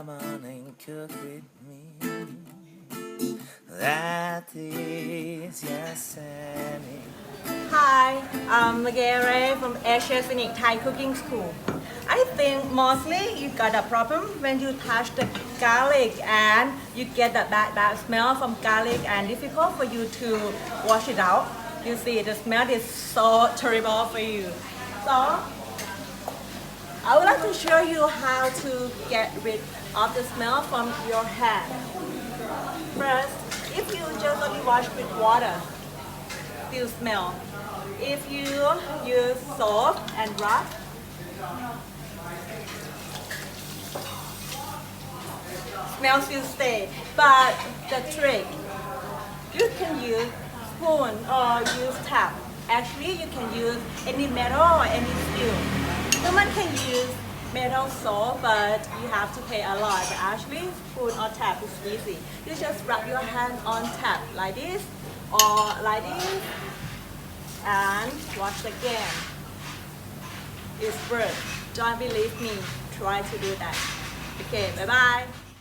come on and cook with me. That is your Scenic. Hi, I'm Gayray from Scenic Thai Cooking School. I think mostly you got a problem when you touch the garlic and you get the bad smell from garlic and difficult for you to wash it out. You see, the smell is so terrible for you. So, I would like to show you how to get rid of the smell from your hand. First, if you just only wash with water, still smell. If you use soap and rub, smell still stay. But the trick, you can use spoon or use tap. Actually, you can use any metal or any steel. Someone can use metal soap, but you have to pay a lot. But actually, spoon or tap is easy. You just rub your hand on tap like this or like this and wash again. It's worth. Don't believe me. Try to do that. Okay, bye bye.